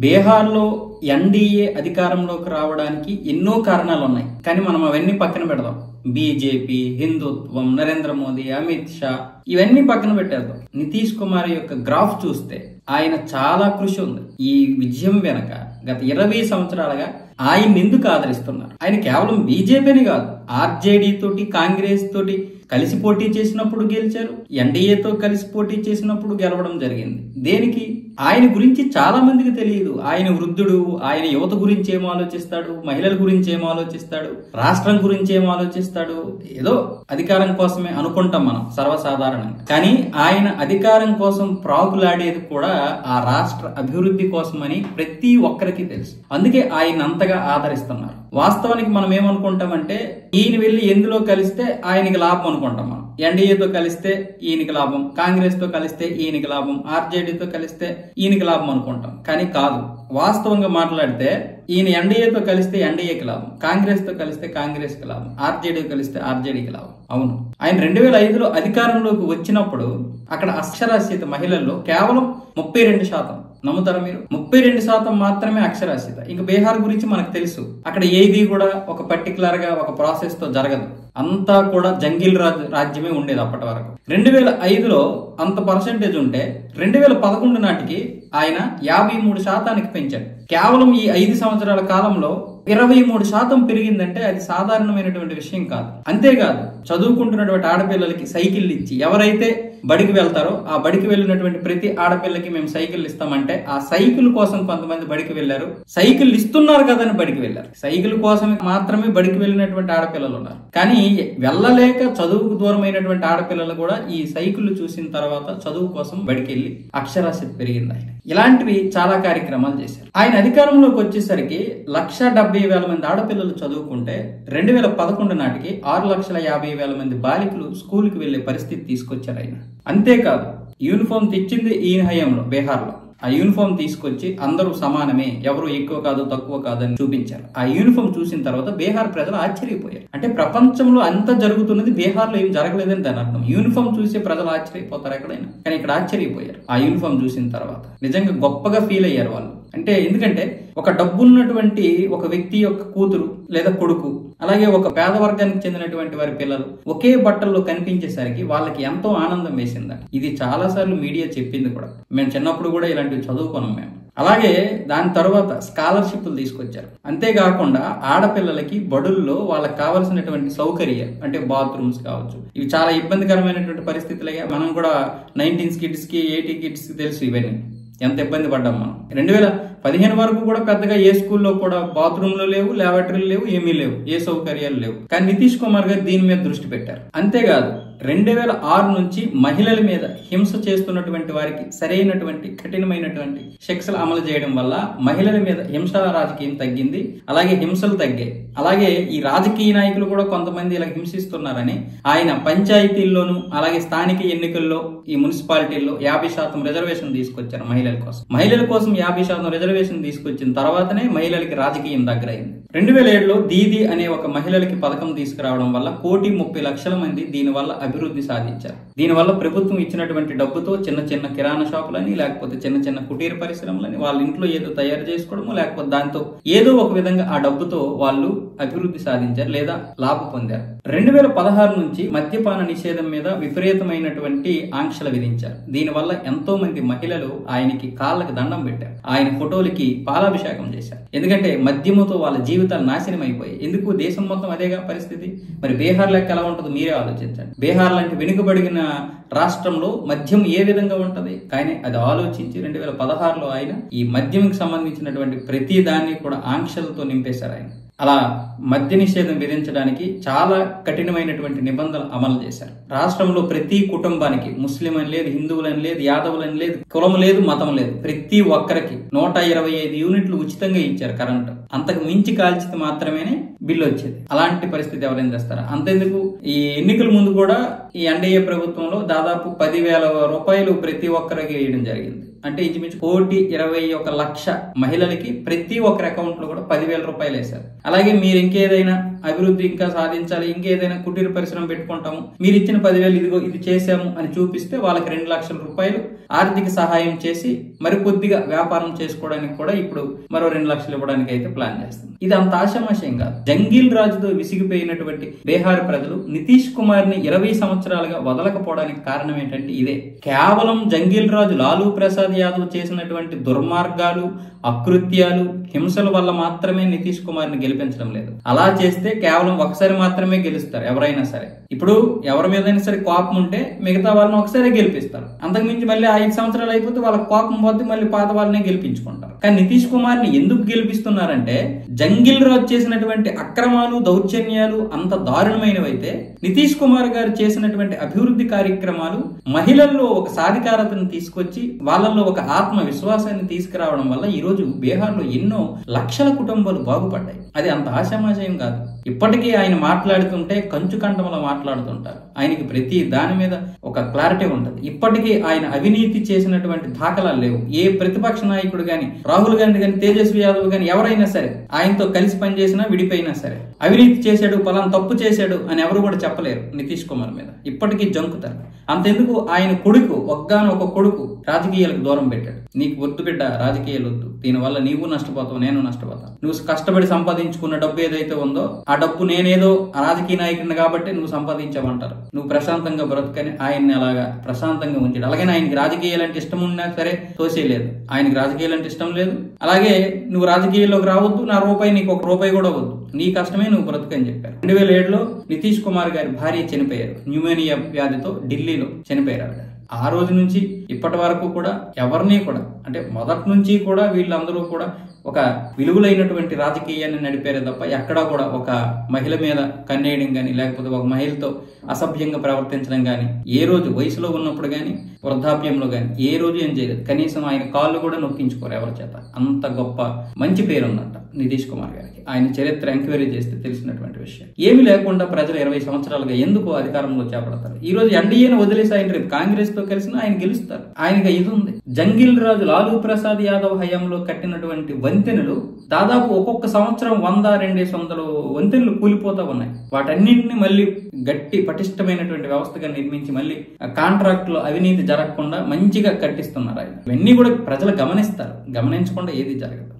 బీహార్లో ఎన్డీఏ అధికారంలోకి రావడానికి ఎన్నో కారణాలు ఉన్నాయి. కానీ మనం అవన్నీ పక్కన పెడదాం. బీజేపీ, హిందుత్వం, నరేంద్ర మోదీ, అమిత్ షా ఇవన్నీ పక్కన పెట్టేద్దాం. నితీష్ కుమార్ యొక్క గ్రాఫ్ చూస్తే ఆయన చాలా కృషి ఉంది. ఈ విజయం వెనక గత 20 సంవత్సరాలుగా ఆయన ఎందుకు ఆదరిస్తున్నారు? ఆయన కేవలం బీజేపీని కాదు, ఆర్జేడీ తోటి, కాంగ్రెస్ తోటి కలిసి పోటీ చేసినప్పుడు గెలిచారు, ఎన్డీఏతో కలిసి పోటీ చేసినప్పుడు గెలవడం జరిగింది. దేనికి? ఆయన గురించి చాలా మందికి తెలియదు. ఆయన వృద్ధుడు, ఆయన యువత గురించి ఏం ఆలోచిస్తాడు, మహిళల గురించి ఏం ఆలోచిస్తాడు, రాష్ట్రం గురించి ఏం ఆలోచిస్తాడు, ఏదో అధికారం కోసమే అనుకుంటాం మనం సర్వసాధారణంగా. కానీ ఆయన అధికారం కోసం ప్రాకులాడేది కూడా ఆ రాష్ట్ర అభివృద్ధి కోసమని ప్రతి ఒక్కరికి తెలుసు. అందుకే ఆయన అంతగా ఆదరిస్తున్నారు. వాస్తవానికి మనం ఏమనుకుంటామంటే ఈయన వెళ్ళి ఎందులో కలిస్తే ఆయనకి లాభం అనుకుంటాం. మనం ఎన్డీఏతో కలిస్తే ఈయనకి లాభం, కాంగ్రెస్ తో కలిస్తే ఈయనకి లాభం, ఆర్జేడీతో కలిస్తే ఈయనకి లాభం అనుకుంటాం. కానీ కాదు. వాస్తవంగా మాట్లాడితే ఈయన ఎన్డీఏతో కలిస్తే ఎన్డీఏకి లాభం, కాంగ్రెస్ తో కలిస్తే కాంగ్రెస్ కి లాభం, ఆర్జేడీతో కలిస్తే ఆర్జేడీకి లాభం. అవును, ఆయన 2005లో అధికారంలోకి వచ్చినప్పుడు అక్కడ అక్షరాస్యత మహిళల్లో కేవలం 32%. నమ్ముతారా మీరు? 32% మాత్రమే అక్షరాస్యత. ఇంకా బీహార్ గురించి మనకు తెలుసు. అక్కడ ఏది కూడా ఒక పర్టికులర్ గా ఒక ప్రాసెస్ తో జరగదు. అంతా కూడా జంగిల్ రాజ్యమే ఉండేది అప్పటి వరకు. 2005లో అంత పర్సెంటేజ్ ఉంటే 2011 నాటికి ఆయన 53% పెంచాడు. కేవలం ఈ 5 సంవత్సరాల కాలంలో 23% పెరిగిందంటే అది సాధారణమైనటువంటి విషయం కాదు. అంతేకాదు, చదువుకుంటున్నటువంటి ఆడపిల్లలకి సైకిల్ ఇచ్చి, ఎవరైతే బడికి వెళ్తారో ఆ బడికి వెళ్ళినటువంటి ప్రతి ఆడపిల్లకి మేము సైకిల్ ఇస్తామంటే ఆ సైకిల్ కోసం కొంతమంది బడికి వెళ్లారు. సైకిల్ ఇస్తున్నారు కదని బడికి వెళ్లారు. సైకిల్ కోసం మాత్రమే బడికి వెళ్ళినటువంటి ఆడపిల్లలు ఉన్నారు. కానీ వెళ్ళలేక చదువుకు దూరమైనటువంటి ఆడపిల్లలు కూడా ఈ సైకిల్ చూసిన తర్వాత చదువు కోసం బడికి వెళ్లి అక్షరాస్యత పెరిగింది. ఆయన ఇలాంటివి చాలా కార్యక్రమాలు చేశారు. ఆయన అధికారంలోకి వచ్చేసరికి 1,70,000 మంది ఆడపిల్లలు చదువుకుంటే 2011 నాటికి 6,50,000 మంది బాలికలు స్కూల్ కి వెళ్లే పరిస్థితి తీసుకొచ్చారు ఆయన. అంతేకాదు, యూనిఫామ్ తెచ్చింది ఈయన హయాంలో బీహార్లో. ఆ యూనిఫామ్ తీసుకొచ్చి అందరూ సమానమే, ఎవరు ఎక్కువ కాదు తక్కువ కాదని చూపించారు. ఆ యూనిఫామ్ చూసిన తర్వాత బీహార్ ప్రజలు ఆశ్చర్యపోయారు. అంటే ప్రపంచంలో అంత జరుగుతున్నది బీహార్లో ఏం జరగలేదని దాని అర్థం. యూనిఫామ్ చూసి ప్రజలు ఆశ్చర్యపోతారు ఎక్కడైనా, కానీ ఇక్కడ ఆశ్చర్యపోయారు. ఆ యూనిఫామ్ చూసిన తర్వాత నిజంగా గొప్పగా ఫీల్ అయ్యారు వాళ్ళు. అంటే ఎందుకంటే ఒక డబ్బున్నటువంటి ఒక వ్యక్తి యొక్క కూతురు లేదా కొడుకు, అలాగే ఒక పేద వర్గానికి చెందినటువంటి వారి పిల్లలు ఒకే బట్టల్లో కనిపించేసరికి వాళ్ళకి ఎంతో ఆనందం వేసిందండి. ఇది చాలా సార్లు మీడియా చెప్పింది కూడా. మేము చిన్నప్పుడు కూడా ఇలాంటివి చదువుకున్నాం మేము. అలాగే దాని తర్వాత స్కాలర్షిప్లు తీసుకొచ్చారు. అంతేకాకుండా ఆడపిల్లలకి బడుల్లో వాళ్ళకి కావాల్సినటువంటి సౌకర్యం అంటే బాత్రూమ్స్ కావచ్చు, ఇవి చాలా ఇబ్బందికరమైనటువంటి పరిస్థితులే. మనం కూడా 19 కిడ్స్ కి 80 కిడ్స్ కి తెలుసు ఇవన్నీ ఎంత ఇబ్బంది పడ్డాం మనం. 2015 వరకు కూడా పెద్దగా ఏ స్కూల్లో కూడా బాత్రూమ్లు లేవు, ల్యాబొరేటరీలు లేవు, ఏమీ లేవు, ఏ సౌకర్యాలు లేవు. కానీ నితీష్ కుమార్ గారు దీని మీద దృష్టి పెట్టారు. అంతేకాదు 2006 నుంచి మహిళల మీద హింస చేస్తున్నటువంటి వారికి సరైనటువంటి కఠినమైనటువంటి శిక్షలు అమలు చేయడం వల్ల మహిళల మీద హింస రాజకీయం తగ్గింది, అలాగే హింసలు తగ్గాయి. అలాగే ఈ రాజకీయ నాయకులు కూడా కొంతమంది ఇలా హింసిస్తున్నారని ఆయన పంచాయతీల్లోనూ అలాగే స్థానిక ఎన్నికల్లో ఈ మున్సిపాలిటీల్లో 50% రిజర్వేషన్ తీసుకొచ్చారు మహిళల కోసం. మహిళల కోసం 50% రిజర్వేషన్ తీసుకొచ్చిన తర్వాతనే మహిళలకి రాజకీయం దగ్గరైంది. 2007లో దీదీ అనే ఒక మహిళలకి పథకం తీసుకురావడం వల్ల 1,30,00,000 మంది దీనివల్ల అభివృద్ధి సాధించారు. దీనివల్ల ప్రభుత్వం ఇచ్చినటువంటి డబ్బుతో చిన్న చిన్న కిరాణా షాపులని, లేకపోతే చిన్న చిన్న కుటీర పరిశ్రమలని వాళ్ళ ఇంట్లో ఏదో తయారు చేసుకోవడము, లేకపోతే దాంతో ఏదో ఒక విధంగా ఆ డబ్బుతో వాళ్ళు అభివృద్ధి సాధించారు లేదా లాభం పొందారు. 2016 నుంచి మద్యపాన నిషేధం మీద విపరీతమైనటువంటి ఆంక్షలు విధించారు. దీనివల్ల ఎంతో మంది మహిళలు ఆయనకి కాళ్ళకి దండం పెట్టారు, ఆయన ఫోటోలకి పాలాభిషేకం చేశారు. ఎందుకంటే మద్యముతో వాళ్ళ జీవితాలు నాశనం అయిపోయాయి. ఎందుకు? దేశం మొత్తం అదేగా పరిస్థితి. మరి బీహార్ లెక్క ఎలా ఉంటుందో మీరే ఆలోచించండి. బీహార్ లాంటి వెనుకబడిన రాష్ట్రంలో మద్యం ఏ విధంగా ఉంటది? కానీ అది ఆలోచించి 2016లో ఆయన ఈ మద్యంకి సంబంధించినటువంటి ప్రతి దాన్ని కూడా ఆంక్షలతో నింపేశారు ఆయన. అలా మద్య నిషేధం విధించడానికి చాలా కఠినమైనటువంటి నిబంధనలు అమలు చేశారు. రాష్ట్రంలో ప్రతి కుటుంబానికి ముస్లిం అని లేదు, హిందువులని లేదు, యాదవులని లేదు, కులం లేదు, మతం లేదు, ప్రతి ఒక్కరికి 125 యూనిట్లు ఉచితంగా ఇచ్చారు కరెంటు. అంతకు మించి కాల్చితే మాత్రమే బిల్లు వచ్చేది. అలాంటి పరిస్థితి ఎవరైనా చేస్తారా? అంతెందుకు, ఈ ఎన్నికల ముందు కూడా ఈ ఎన్డీఏ ప్రభుత్వంలో దాదాపు 10,000 రూపాయలు ప్రతి ఒక్కరికి వేయడం జరిగింది. అంటే ఇంచుమించు 1,21,00,000 మహిళలకి ప్రతి ఒక్కరి అకౌంట్ లో కూడా 10,000 రూపాయలు వేశారు. అలాగే మీరు ఇంకేదైనా అభివృద్ధి ఇంకా సాధించాలి, ఇంకేదైనా కుటీర పరిశ్రమ పెట్టుకుంటాము, మీరు ఇచ్చిన 10,000 ఇదిగో ఇది చేశాము అని చూపిస్తే వాళ్ళకి 2 లక్షల రూపాయలు ఆర్థిక సహాయం చేసి మరి కొద్దిగా వ్యాపారం చేసుకోవడానికి కూడా ఇప్పుడు మరో 2 లక్షలు ఇవ్వడానికి అయితే ప్లాన్ చేస్తుంది. ఇది అంత ఆశామాషయం కాదు. జంగిల్ రాజుతో విసిగిపోయినటువంటి బీహార్ ప్రజలు నితీష్ కుమార్ ని 20 సంవత్సరాలుగా వదలకపోవడానికి కారణం ఏంటంటే ఇదే. కేవలం జంగిల్ రాజు లాలూ ప్రసాద్ యాదవ్ చేసినటువంటి దుర్మార్గాలు, అకృత్యాలు, హింసల వల్ల మాత్రమే నితీష్ కుమార్ ని గెలిపించడం లేదు. అలా చేస్తే కేవలం ఒకసారి మాత్రమే గెలుస్తారు ఎవరైనా సరే. ఇప్పుడు ఎవరి మీదైనా సరే కోపం ఉంటే మిగతా వాళ్ళని ఒకసారి గెలిపిస్తారు. అంతకుమించి మళ్ళీ 5 సంవత్సరాలు అయిపోతే వాళ్ళకి కోపం పోతే మళ్ళీ పాత వాళ్ళనే గెలిపించుకుంటారు. కానీ నితీష్ కుమార్ ని ఎందుకు గెలిపిస్తున్నారంటే జంగిల్ రాజు చేసినటువంటి అక్రమాలు, దౌర్జన్యాలు అంత దారుణమైనవైతే నితీష్ కుమార్ గారు చేసినటువంటి అభివృద్ధి కార్యక్రమాలు మహిళల్లో ఒక సాధికారతను తీసుకొచ్చి వాళ్ళల్లో ఒక ఆత్మ విశ్వాసాన్ని తీసుకురావడం వల్ల ఈ రోజు బీహార్ లో ఎన్నో లక్షల కుటుంబాలు బాగుపడ్డాయి. అది అంత ఆశామాశయం కాదు. ఇప్పటికీ ఆయన మాట్లాడుతుంటే కంచు కంఠంలో మాట్లాడుతుంటారు. ఆయనకి ప్రతి దాని మీద ఒక క్లారిటీ ఉంటుంది. ఇప్పటికీ ఆయన అవినీతి చేసినటువంటి దాఖలాలు లేవు. ఏ ప్రతిపక్ష నాయకుడు గాని, రాహుల్ గాంధీ గాని, తేజస్వి యాదవ్ గాని ఎవరైనా సరే ఆయనతో కలిసి పనిచేసినా విడిపోయినా సరే అవినీతి చేశాడు, పలానా తప్పు చేశాడు అని ఎవరు కూడా చెప్పలేరు నితీష్ కుమార్ మీద. ఇప్పటికీ జంకుతారు. అంతెందుకు ఆయన కొడుకు, ఒక్కగానొక కొడుకు రాజకీయాలకు దూరం పెట్టాడు. నీకు వద్దు బిడ్డ రాజకీయాలు వద్దు, దీనివల్ల నీవు నష్టపోతావు, నేను నష్టపోతాను. నువ్వు కష్టపడి సంపాదించుకున్న డబ్బు ఏదైతే ఉందో ఆ డబ్బు నేనేదో రాజకీయ నాయకుడిని కాబట్టి నువ్వు సంపాదించావంటారు. నువ్వు ప్రశాంతంగా బ్రతుకని ఆయన్ని అలాగా ప్రశాంతంగా ఉంచాడు. అలాగే ఆయనకి రాజకీయాలంటే ఇష్టం ఉన్నా సరే తోసేయలేదు. ఆయనకి రాజకీయాలంటే ఇష్టం లేదు. అలాగే నువ్వు రాజకీయాల్లోకి రావద్దు, నా రూపాయి నీకు 1 రూపాయి కూడా వద్దు, నీ కష్టమే నువ్వు బ్రతుకని చెప్పారు. 2007లో నితీష్ కుమార్ గారి భార్య చనిపోయారు. న్యూమోనియా వ్యాధితో ఢిల్లీలో చనిపోయారు ఆవిడ. ఆ రోజు నుంచి ఇప్పటి వరకు కూడా ఎవరిని కూడా, అంటే మొదటి నుంచి కూడా వీళ్ళందరూ కూడా ఒక విలువలైనటువంటి రాజకీయాన్ని నడిపారే తప్ప ఎక్కడా కూడా ఒక మహిళ మీద కన్నేయడం కానీ, లేకపోతే ఒక మహిళతో అసభ్యంగా ప్రవర్తించడం కానీ, ఏ రోజు వయసులో ఉన్నప్పుడు కానీ, వృద్ధాప్యంలో కానీ ఏ రోజు ఏం చేయలేదు. కనీసం ఆయన కాళ్ళు కూడా నొక్కించుకోరు ఎవరి చేత. అంత గొప్ప మంచి పేరు ఉందంట నితీష్ కుమార్ గారికి. ఆయన చరిత్ర ఎంక్వైరీ చేస్తే తెలిసినటువంటి విషయం. ఏమి లేకుండా ప్రజలు 20 సంవత్సరాలుగా ఎందుకు అధికారంలో చేపడతారు? ఈ రోజు ఎన్డీఏను వదిలేసి ఆయన రేపు కాంగ్రెస్ తో కలిసిన ఆయన గెలుస్తారు. ఆయనకి ఇది ఉంది. జంగిల్ రాజు లాలూ ప్రసాద్ యాదవ్ హయాంలో కట్టినటువంటి వంతెనలు దాదాపు ఒక్కొక్క సంవత్సరం 100-200 వంతెనలు కూలిపోతా ఉన్నాయి. వాటన్నింటినీ మళ్ళీ గట్టి పటిష్టమైనటువంటి వ్యవస్థగా నిర్మించి మళ్ళీ కాంట్రాక్టులు అవినీతి జరగకుండా మంచిగా కట్టిస్తున్నారు ఆయన. ఇవన్నీ కూడా ప్రజలు గమనిస్తారు. గమనించకుండా ఏది జరగదు.